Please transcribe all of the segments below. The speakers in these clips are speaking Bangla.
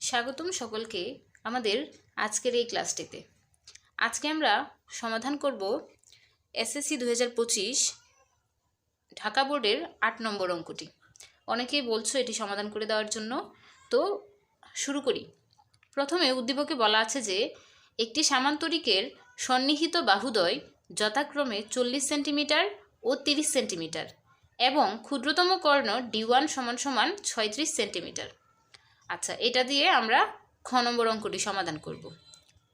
স্বাগতম সকলকে আমাদের আজকের এই ক্লাসটিতে। আজকে আমরা সমাধান করব এসএসসি 2025 ঢাকা বোর্ডের 8 নম্বর অঙ্কটি। অনেকেই বলছো এটি সমাধান করে দেওয়ার জন্য, তো শুরু করি। প্রথমে উদ্দীপকে বলা আছে যে একটি সামান্তরিকের সন্নিহিত বাহুদ্বয় যথাক্রমে 40 সেন্টিমিটার ও 30 সেন্টিমিটার এবং ক্ষুদ্রতম কর্ণ D1 = 36 সেন্টিমিটার। আচ্ছা, এটা দিয়ে আমরা খ নম্বর অঙ্কটি সমাধান করব।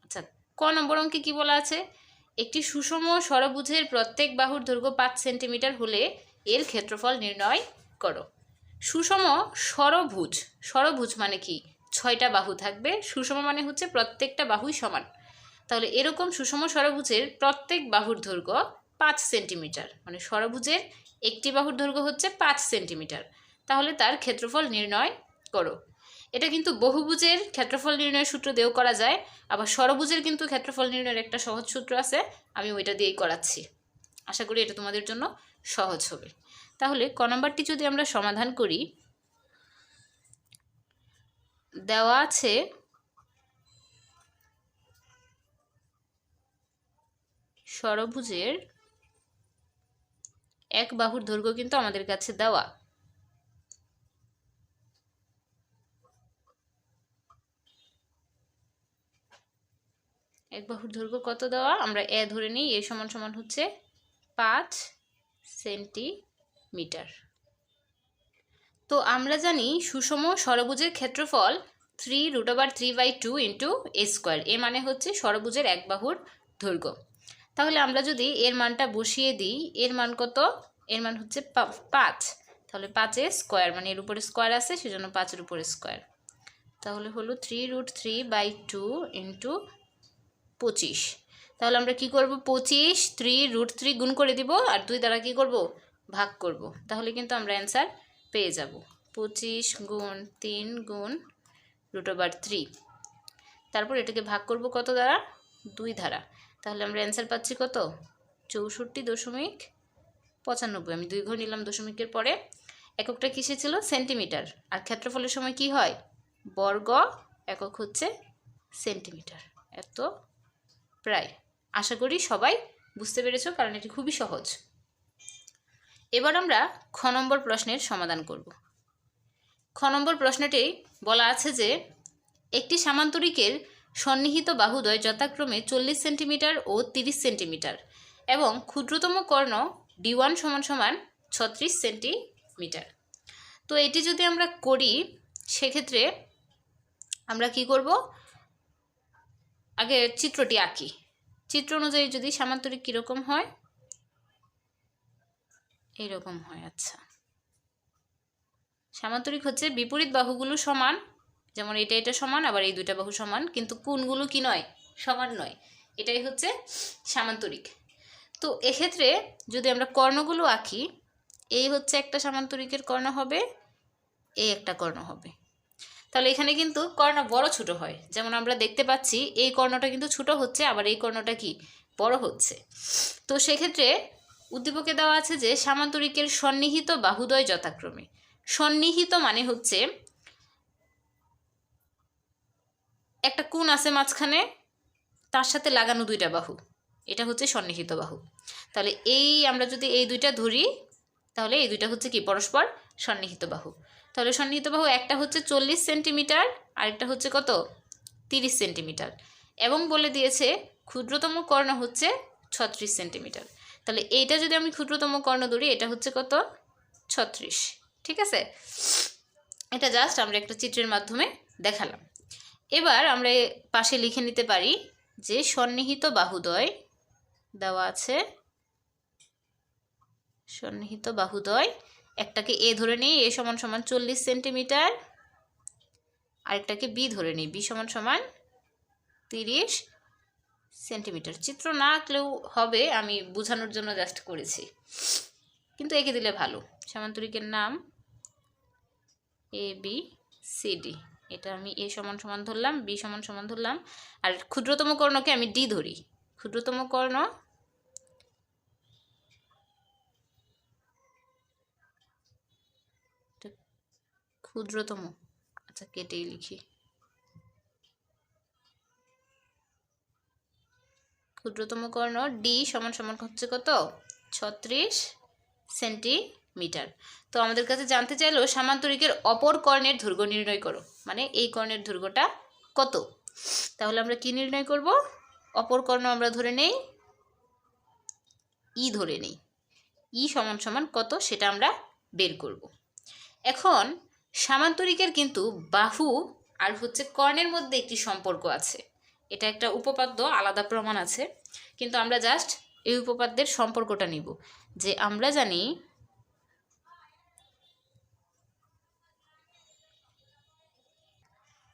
আচ্ছা, ক নম্বর অঙ্কে কি বলা আছে? একটি সুষম ষড়ভুজের প্রত্যেক বাহুর দৈর্ঘ্য 5 সেন্টিমিটার হলে এর ক্ষেত্রফল নির্ণয় করো। সুষম ষড়ভুজ, ষড়ভুজ মানে কি? 6টা বাহু থাকবে। সুষম মানে হচ্ছে প্রত্যেকটা বাহুই সমান। তাহলে এরকম সুষম ষড়ভুজের প্রত্যেক বাহুর দৈর্ঘ্য 5 সেন্টিমিটার, মানে ষড়ভুজের একটি বাহুর দৈর্ঘ্য হচ্ছে 5 সেন্টিমিটার। তাহলে তার ক্ষেত্রফল নির্ণয় করো। এটা কিন্তু বহুভুজের ক্ষেত্রফল নির্ণয়ের সূত্র দিয়েও করা যায়, আবার ষড়ভুজের কিন্তু ক্ষেত্রফল নির্ণয়ের একটা সহজ সূত্র আছে, আমি ওইটা দিয়েই করাচ্ছি। আশা করি এটা তোমাদের জন্য সহজ হবে। তাহলে ক নম্বরটি যদি আমরা সমাধান করি, দেওয়া আছে ষড়ভুজের এক বাহুর দৈর্ঘ্য কিন্তু আমাদের কাছে দেওয়া। এক বাহুর দৈর্ঘ্য কত দেওয়া? আমরা এ ধরে নিই। এ সমান সমান হচ্ছে 5 সেন্টিমিটার। তো আমরা জানি সুষম ষড়ভুজের ক্ষেত্রফল 3√3/2 × a²। এ মানে হচ্ছে ষড়ভুজের এক বাহুর দৈর্ঘ্য। তাহলে আমরা যদি এর মানটা বসিয়ে দিই, এর মান কত? এর মান হচ্ছে 5। তাহলে 5 স্কোয়ার, মানে এর উপরে স্কোয়ার আছে, সেজন্য 5-এর উপরে স্কোয়ার। তাহলে হলো 3√3/2 × 25। তাহলে আমরা কি করব? 25 3√3 গুণ করে দিব, আর 2 দ্বারা কি করব? ভাগ করব। তাহলে কিন্তু আমরা অ্যান্সার পেয়ে যাব 25 × 3 × √3। তারপর এটাকে ভাগ করব কত দ্বারা? 2 দ্বারা। তাহলে আমরা অ্যান্সার পাচ্ছি কত? 64.95। আমি 2 ঘর নিলাম দশমিকের পরে। এককটা কিসে ছিল? সেন্টিমিটার। আর ক্ষেত্রফলের সময় কি হয়? বর্গ। একক হচ্ছে সেন্টিমিটার। এত প্রায়। আশা করি সবাই বুঝতে পেরেছো, কারণ এটি খুবই সহজ। এবার আমরা খ নম্বর প্রশ্নের সমাধান করব। খ নম্বর প্রশ্নটি বলা আছে যে একটি সামান্তরিকের সন্নিহিত বাহুদ্বয় যথাক্রমে 40 সেন্টিমিটার ও 30 সেন্টিমিটার এবং ক্ষুদ্রতম কর্ণ D1 = 36 সেন্টিমিটার। তো এটি যদি আমরা করি, সেক্ষেত্রে আমরা কি করব? আগে চিত্রটি আঁকি। চিত্র অনুযায়ী যদি সামান্তরিক কীরকম হয়? এইরকম হয়। আচ্ছা, সামান্তরিক হচ্ছে বিপরীত বাহুগুলো সমান, যেমন এটা সমান, আবার এই দুইটা বাহু সমান, কিন্তু কোণগুলো কি নয়? সমান নয়। এটাই হচ্ছে সামান্তরিক। তো এক্ষেত্রে যদি আমরা কর্ণগুলো আঁকি, এই হচ্ছে একটা সামান্তরিকের কর্ণ হবে, এই একটা কর্ণ হবে। তাহলে এখানে কিন্তু কর্ণ বড় ছোট হয়। যেমন আমরা দেখতে পাচ্ছি এই কর্ণটা কিন্তু ছোট হচ্ছে, আবার এই কর্ণটা কি? বড় হচ্ছে। তো সেক্ষেত্রে উদ্দীপকে দেওয়া আছে যে সামান্তরিকের সন্নিহিত বাহুদ্বয় যথাক্রমে। সন্নিহিত মানে হচ্ছে একটা কোণ আছে মাঝখানে, তার সাথে লাগানো দুইটা বাহু, এটা হচ্ছে সন্নিহিত বাহু। তাহলে এই আমরা যদি এই দুইটা ধরি, তাহলে এই দুইটা হচ্ছে কি? পরস্পর সন্নিহিত বাহু। তাহলে সন্নিহিত বাহু একটা হচ্ছে 40 সেন্টিমিটার, আরেকটা হচ্ছে কত? 30 সেন্টিমিটার। এবং বলে দিয়েছে ক্ষুদ্রতম কর্ণ হচ্ছে 36 সেন্টিমিটার। তাহলে এইটা যদি আমি ক্ষুদ্রতম কর্ণ ধরি, এটা হচ্ছে কত? 36। ঠিক আছে, এটা জাস্ট আমরা একটা চিত্রের মাধ্যমে দেখালাম। এবার আমরা পাশে লিখে নিতে পারি যে সন্নিহিত বাহুদ্বয় দেওয়া আছে। সন্নিহিত বাহুদ্বয়, একটাকে এ ধরে নিই, এ = 40 সেন্টিমিটার, আরেকটাকে বি ধরে নিই, বি = 30 সেন্টিমিটার। চিত্র না আঁকলেও হবে, আমি বোঝানোর জন্য জাস্ট করেছি, কিন্তু এঁকে দিলে ভালো। সামান্তরিকের নাম ABCD। এটা আমি এ = ধরলাম, বি = ধরলাম, আর ক্ষুদ্রতম কর্ণকে আমি ডি ধরি। ক্ষুদ্রতম কর্ণ ক্ষুদ্রতম, আচ্ছা কেটেই লিখি, ক্ষুদ্রতম কর্ণ ডি সমান সমান হচ্ছে কত 36 সেন্টিমিটার। তো আমাদের কাছে জানতে চাইলো সামান্তরিকের অপর কর্ণের দৈর্ঘ্য নির্ণয় করো, মানে এই কর্ণের দৈর্ঘ্যটা কত। তাহলে আমরা কি নির্ণয় করব, অপর কর্ণ আমরা ধরে নেই ই, ধরে নেই ই সমান সমান কত সেটা আমরা বের করব। এখন সামান্তরিকের কিন্তু বাহু আর হচ্ছে কর্ণের মধ্যে একটি সম্পর্ক আছে, এটা একটা উপপাদ্য, আলাদা প্রমাণ আছে, কিন্তু আমরা জাস্ট এই উপপাদ্যের সম্পর্কটা নিব। যে আমরা জানি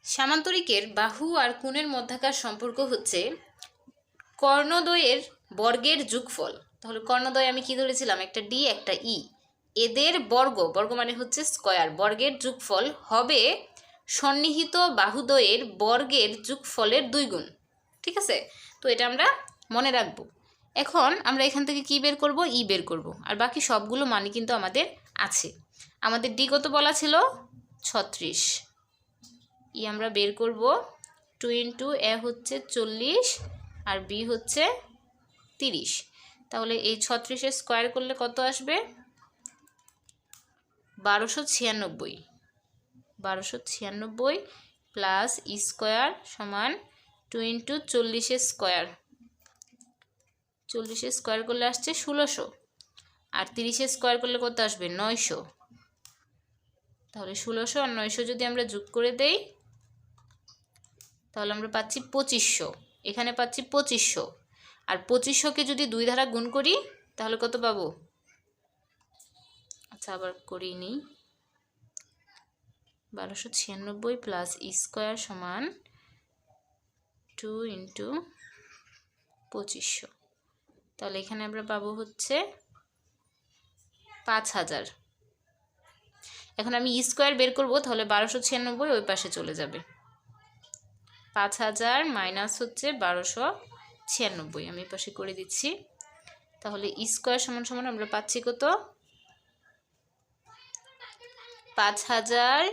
সামান্তরিকের বাহু আর কোণের মধ্যকার সম্পর্ক হচ্ছে কর্ণদ্বয়ের বর্গের যোগফল। তাহলে কর্ণদ্বয় আমি কি ধরেছিলাম, একটা ডি একটা ই, এদের বর্গ, বর্গ মানে হচ্ছে স্কয়ার, বর্গের যোগফল হবে সন্নিহিত বাহুদ্বয়ের বর্গের যোগফলের 2 গুণ। ঠিক আছে, তো এটা আমরা মনে রাখবো। এখন আমরা এখান থেকে কি বের করব, ই বের করব, আর বাকি সবগুলো মানই কিন্তু আমাদের আছে। আমাদের ডি কত বলা ছিল 36, ই আমরা বের করব 2 ইন্টু এ হচ্ছে 40 আর বি হচ্ছে 30। তাহলে এই 36 স্কয়ার করলে কত আসবে 1296, 1296 প্লাস ই স্কয়ার সমান 2 ইন্টু 40 স্কয়ার, 40 স্কয়ার করলে আসছে 1600, আর 30 স্কয়ার করলে কত আসবে 900। তাহলে 1600 আর 900 যদি আমরা যোগ করে দেই তাহলে আমরা পাচ্ছি 2500, এখানে পাচ্ছি 2500, আর 2500কে যদি 2 দ্বারা গুণ করি তাহলে কত পাবো, আচ্ছা আবার করিয়ে নিই, 1296 প্লাস ই স্কয়ার সমান 2 ইন্টু 2500, তাহলে এখানে আমরা পাবো হচ্ছে 5000। এখন আমি ই স্কয়ার বের করব, তাহলে 1296 ওই পাশে চলে যাবে, 5000 মাইনাস হচ্ছে 1296, আমি এই পাশে করে দিচ্ছি। তাহলে ই স্কয়ার সমান সমান আমরা পাচ্ছি কত 5000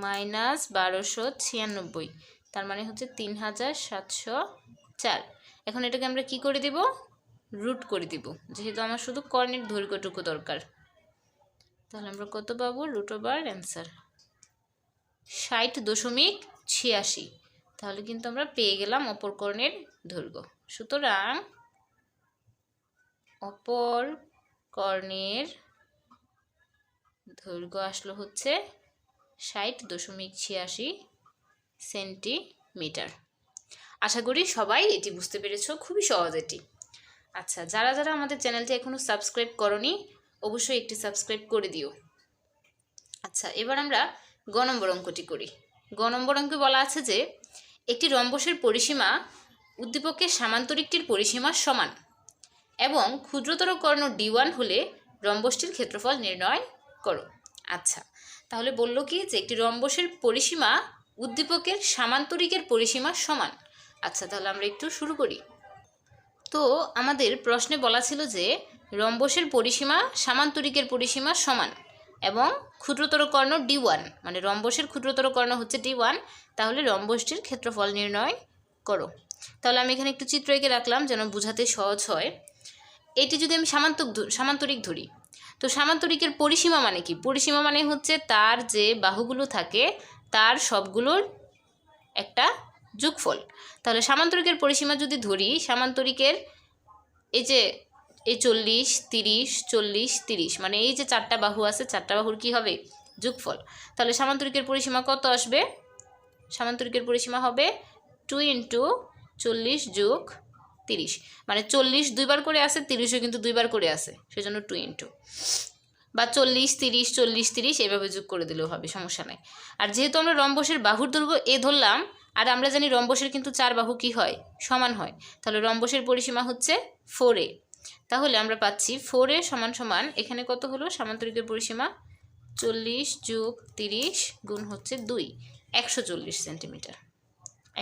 মাইনাস 1296, তার মানে হচ্ছে 3704। এখন এটাকে আমরা কি করে দিব, রুট করে দিব, যেহেতু আমার শুধু কর্ণের দৈর্ঘ্যটুকু দরকার। তাহলে আমরা কত পাবো, রুট ওভার অ্যান্সার 60.86। তাহলে কিন্তু আমরা পেয়ে গেলাম অপর কর্ণের দৈর্ঘ্য। সুতরাং অপর কর্ণের দৈর্ঘ্য আসলো হচ্ছে 60.86 সেন্টিমিটার। আশা করি সবাই এটি বুঝতে পেরেছো, খুবই সহজ এটি। আচ্ছা, যারা যারা আমাদের চ্যানেলটি এখনো সাবস্ক্রাইব করনি অবশ্যই একটি সাবস্ক্রাইব করে দিও। আচ্ছা, এবার আমরা গ নম্বর অঙ্কটি করি। গ নম্বর অঙ্কে বলা আছে যে একটি রম্বসের পরিসীমা উদ্দীপকের সামান্তরিকটির পরিসীমার সমান এবং ক্ষুদ্রতর কর্ণ D1 হলে রম্বসটির ক্ষেত্রফল নির্ণয় করো। আচ্ছা, তাহলে বললো কি যে একটি রম্বসের পরিসীমা উদ্দীপকের সামান্তরিকের পরিসীমার সমান। আচ্ছা, তাহলে আমরা একটু শুরু করি। তো আমাদের প্রশ্নে বলা ছিল যে রম্বসের পরিসীমা সামান্তরিকের পরিসীমার সমান এবং ক্ষুদ্রতর কর্ণ D1, মানে রম্বসের ক্ষুদ্রতর কর্ণ হচ্ছে D1, তাহলে রম্বসটির ক্ষেত্রফল নির্ণয় করো। তাহলে আমি এখানে একটু চিত্র এঁকে রাখলাম যেন বোঝাতে সহজ হয়। এটি যদি আমি সামান্তরিক ধরি, তো সামান্তরিকের পরিসীমা মানে কি, পরিসীমা মানে হচ্ছে তার যে বাহুগুলো থাকে তার সবগুলোর একটা যোগফল। তাহলে সামান্তরিকের পরিসীমা যদি ধরি, সামান্তরিকের এই যে এই 40 30 40 30, মানে এই যে 4টা বাহু আছে, 4টা বাহুর কি হবে যোগফল। তাহলে সামান্তরিকের পরিসীমা কত আসবে, সামান্তরিকের পরিসীমা হবে 2 ইন্টু 40 যোগ 30, মানে 40 দুইবার করে আছে, 30ও কিন্তু দুইবার করে আছে, সেজন্য 2 ইন্টু, বা 40 30 40 30 এভাবে যোগ করে দিলেও হবে, সমস্যা নাই। আর যেহেতু আমরা রম্বসের বাহুর দৈর্ঘ্য এ ধরলাম, আর আমরা জানি রম্বসের কিন্তু 4 বাহু কি হয় সমান হয়, তাহলে রম্বসের পরিসীমা হচ্ছে 4a। তাহলে আমরা পাচ্ছি 4a সমান সমান এখানে কত হলো, সামান্তরিকের পরিসীমা 40 যোগ 30 গুণ হচ্ছে 2, 140 সেন্টিমিটার,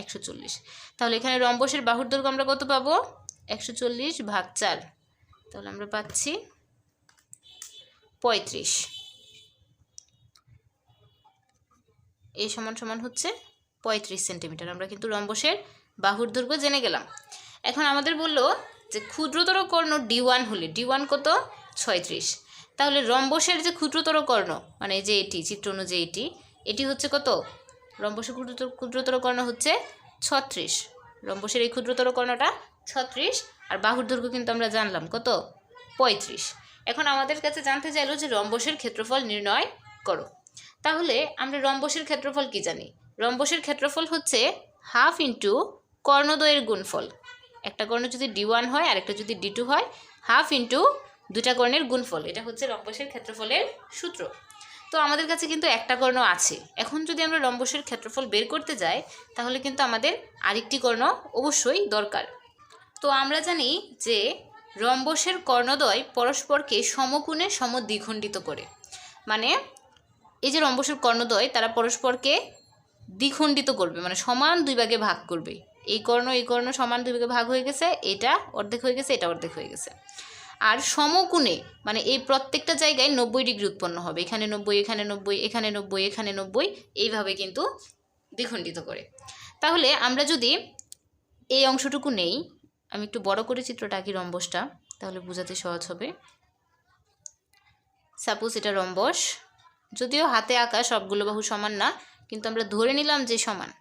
140। তাহলে এখানে রম্বসের বাহুর দৈর্ঘ্য আমরা কত পাবো, 140 ভাগ 4, তাহলে আমরা পাচ্ছি 35। এই সমান সমান হচ্ছে 35 সেন্টিমিটার। আমরা কিন্তু রম্বসের বাহুর দৈর্ঘ্য জেনে গেলাম। এখন আমাদের বললো যে ক্ষুদ্রতর কর্ণ D1 হলে D1 কত 36, তাহলে রম্বসের যে ক্ষুদ্রতর কর্ণ মানে যে এটি চিত্র অনুযায়ী এটি হচ্ছে কত, রম্বসের ক্ষুদ্রতর কর্ণ হচ্ছে 36, রম্বসের এই ক্ষুদ্রতর কর্ণটা 36, আর বাহুর দৈর্ঘ্য কিন্তু আমরা জানলাম কত 35। এখন আমাদের কাছে জানতে চাইলো যে রম্বসের ক্ষেত্রফল নির্ণয় করো। তাহলে আমরা রম্বসের ক্ষেত্রফল কি জানি, রম্বসের ক্ষেত্রফল হচ্ছে হাফ ইন্টু কর্ণদ্বয়ের গুণফল। একটা কর্ণ যদি D1 হয় আর একটা যদি D2 হয়, হাফ ইন্টু দুটা কর্ণের গুণফল, এটা হচ্ছে রম্বসের ক্ষেত্রফলের সূত্র। তো আমাদের কাছে কিন্তু একটা কর্ণ আছে, এখন যদি আমরা রম্বসের ক্ষেত্রফল বের করতে যাই তাহলে কিন্তু আমাদের আরেকটি কর্ণ অবশ্যই দরকার। তো আমরা জানি যে রম্বসের কর্ণদ্বয় পরস্পরকে সমকোণে সমদ্বিখণ্ডিত করে, মানে এই যে রম্বসের কর্ণদ্বয় তারা পরস্পরকে দ্বিখণ্ডিত করবে, মানে সমান দুই ভাগে ভাগ করবে। এই কর্ণ সমান দুই ভাগে ভাগ হয়ে গেছে, এটা অর্ধেক হয়ে গেছে, এটা অর্ধেক হয়ে গেছে। আর সমকোণে মানে এই প্রত্যেকটা জায়গায় 90 ডিগ্রি উৎপন্ন হবে, এখানে 90, এখানে 90, এখানে 90, এখানে 90, এইভাবে কিন্তু দ্বিখণ্ডিত করে। তাহলে আমরা যদি এই অংশটুকু নেই, আমি একটু বড় করে চিত্রটা আঁকি রম্বসটা, তাহলে বোঝাতে সহজ হবে। সাপোজ এটা রম্বস, যদিও হাতে আঁকা সবগুলো বাহু সমান না, কিন্তু আমরা ধরে নিলাম যে সমান।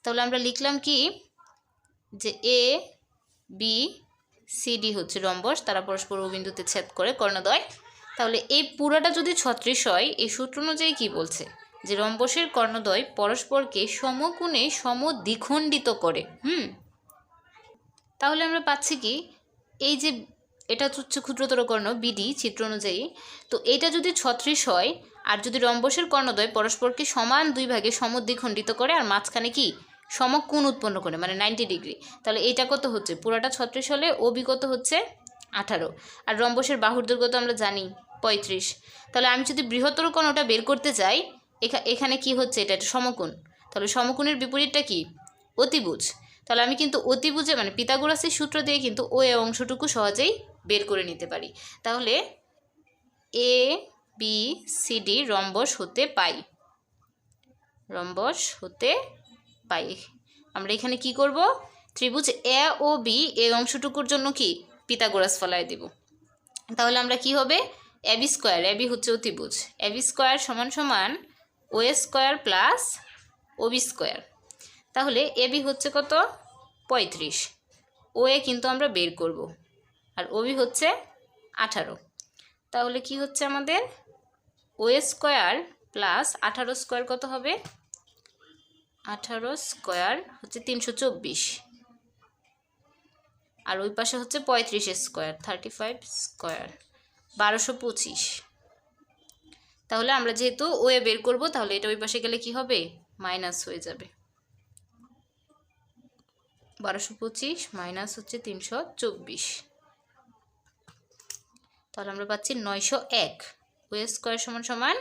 তাহলে আমরা লিখলাম কি যে ABCD হচ্ছে রম্বস, তারা পরস্পর ও বিন্দুতে ছেদ করে কর্ণদ্বয়। তাহলে এই পুরোটা যদি 36 হয়, এই সূত্র অনুযায়ী কি বলছে যে রম্বসের কর্ণদ্বয় পরস্পরকে সমকোণে সমদ্বিখণ্ডিত করে। তাহলে আমরা পাচ্ছি কি, এই যে এটা হচ্ছে ক্ষুদ্রতর কর্ণ BD চিত্র অনুযায়ী, তো এইটা যদি 36 হয় আর যদি রম্বসের কর্ণদ্বয় পরস্পরকে সমান দুই ভাগে সমদ্বিখণ্ডিত করে আর মাঝখানে কি সমকোণ উৎপন্ন করে মানে 90 ডিগ্রি, তাহলে এইটা কত হচ্ছে, পুরোটা 36 হলে OB কত হচ্ছে 18, আর রম্বসের বাহুর দৈর্ঘ্য তো আমরা জানি 35। তাহলে আমি যদি বৃহত্তর কর্ণটা বের করতে চাই, এখানে কি হচ্ছে, এটা একটা সমকোণ, তাহলে সমকোণের বিপরীতটা কি অতিভুজ। তাহলে আমি কিন্তু অতিভুজে মানে পিথাগোরাসের সূত্র দিয়ে কিন্তু ওই অংশটুকু সহজেই বের করে নিতে পারি। তাহলে ABCD রম্বস হতে পাই, আমরা এখানে কি করব, ত্রিভুজ AOB এই অংশটুকুর জন্য কি পিথাগোরাস ফলায় দিব। তাহলে আমরা কি হবে, AB স্কয়ার, AB হচ্ছে অতিভুজ, AB স্কয়ার সমান সমান OA square plus OB square. তাহলে AB হচ্ছে কত 35, OA কিন্তু আমরা বের করব, আর OB হচ্ছে 18। তাহলে কি হচ্ছে আমাদের OA স্কয়ার প্লাস 18 স্কয়ার কত হবে, 18 স্কয়ার হচ্ছে 324, আর ওই পাশে হচ্ছে 35 স্কয়ার 35 স্কয়ার 1225। তাহলে আমরা যেহেতু OA বের করব, তাহলে এটা ওই পাশে গেলে কি হবে মাইনাস হয়ে যাবে, 1225 মাইনাস হচ্ছে 324, তাহলে আমরা পাচ্ছি 901। OA স্কয়ার সমান সমান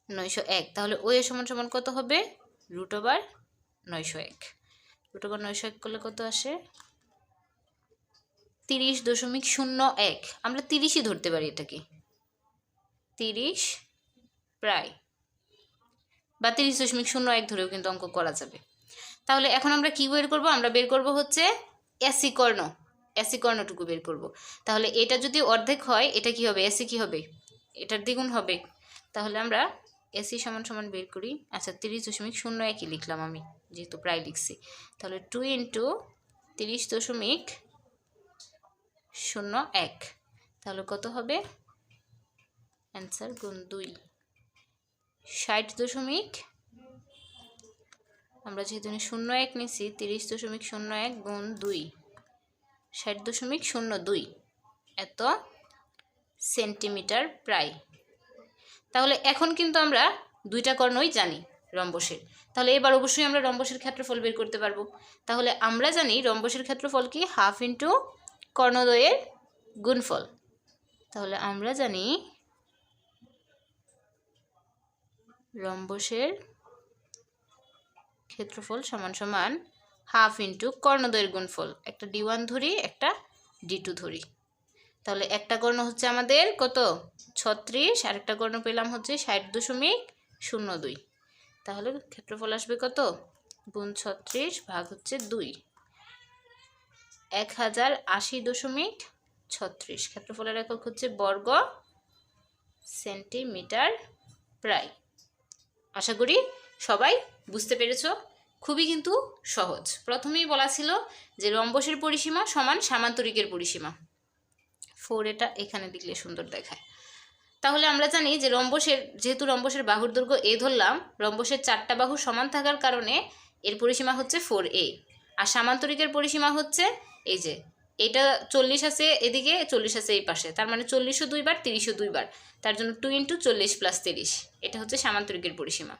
901, তাহলে OA সমান সমান কত হবে √901, √901 করলে কত আসে 30.01, আমরা 30ই ধরতে পারি, এটাকে 30 প্রায় বা 30.01 ধরেও কিন্তু অঙ্ক করা যাবে। তাহলে এখন আমরা কি বের করব, আমরা বের করব হচ্ছে AC কর্ণটুকু বের করব। তাহলে এটা যদি অর্ধেক হয়, এটা কি হবে AC কি হবে, এটার দ্বিগুণ হবে। তাহলে আমরা AC সমান সমান বের করি, আচ্ছা 30.01 লিখলাম আমি, যেহেতু প্রায় লিখছি। তাহলে 2 × 30.01, তাহলে কত হবে অ্যান্সার গুণ 2 60. আমরা যেহেতু 01 নিছি, 30.01 গুণ 2 60.02 এত সেন্টিমিটার প্রায়। তাহলে এখন কিন্তু আমরা দুইটা কর্ণই জানি রম্বসের, তাহলে এবার অবশ্যই আমরা রম্বসের ক্ষেত্রফল বের করতে পারবো। তাহলে আমরা জানি রম্বসের ক্ষেত্রফল কি হাফ ইন্টু কর্ণদ্বয়ের গুণফল। তাহলে আমরা জানি রম্বসের ক্ষেত্রফল সমান সমান হাফ ইন্টু কর্ণদ্বয়ের গুণফল, একটা D1 ধরি একটা D2 ধরি। তাহলে একটা কর্ণ হচ্ছে আমাদের কত 36, আর একটা কর্ণ পেলাম হচ্ছে 60.02, তাহলে ক্ষেত্রফল আসবে কত গুণ 36 ভাগ হচ্ছে 2, 1080.36। ক্ষেত্রফলের একক হচ্ছে বর্গ সেন্টিমিটার প্রায়। আশা করি সবাই বুঝতে পেরেছো। খুবই কিন্তু সহজ। প্রথমেই বলা ছিল যে রম্বসের পরিসীমা সমান সামান্তরিকের পরিসীমা। 4 এটা এখানে লিখলে সুন্দর দেখায়। তাহলে আমরা জানি যে যেহেতু রম্বসের বাহুর দৈর্ঘ্য a ধরলাম, রম্বসের 4টা বাহু সমান থাকার কারণে এর পরিসীমা হচ্ছে 4a, আর সামান্তরিকের পরিসীমা হচ্ছে এই যে এটা 40 আছে এদিকে, 40 আছে এই পাশে, তার মানে 40ও 2 বার, 30ও 2 বার, তার জন্য 2 × 40 + 30, এটা হচ্ছে সামান্তরিকের পরিসীমা।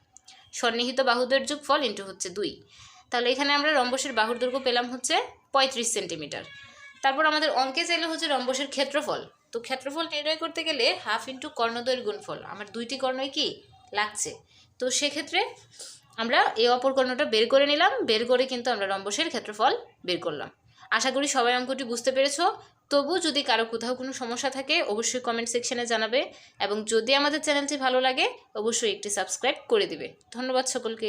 সন্নিহিত বাহুদের যোগফল ইন্টু হচ্ছে 2। তাহলে এখানে আমরা রম্বসের বাহুর দৈর্ঘ্য পেলাম হচ্ছে 35 সেন্টিমিটার। তারপর আমাদের অঙ্কে চাইলে হচ্ছে রম্বসের ক্ষেত্রফল। তো ক্ষেত্রফল নির্ণয় করতে গেলে হাফ ইন্টু কর্ণদ্বয়ের গুণফল, আমার 2টি কর্ণই কি লাগছে, তো সেক্ষেত্রে আমরা এই অপর কর্ণটা বের করে নিলাম, বের করে কিন্তু আমরা রম্বসের ক্ষেত্রফল বের করলাম। আশা করি সবাই অঙ্কটি বুঝতে পেরেছো। তবু যদি কারো কোথাও কোনো সমস্যা থাকে অবশ্যই কমেন্ট সেকশনে জানাবে, এবং যদি আমাদের চ্যানেলটি ভালো লাগে অবশ্যই একটি সাবস্ক্রাইব করে দিবে। ধন্যবাদ সকলকে।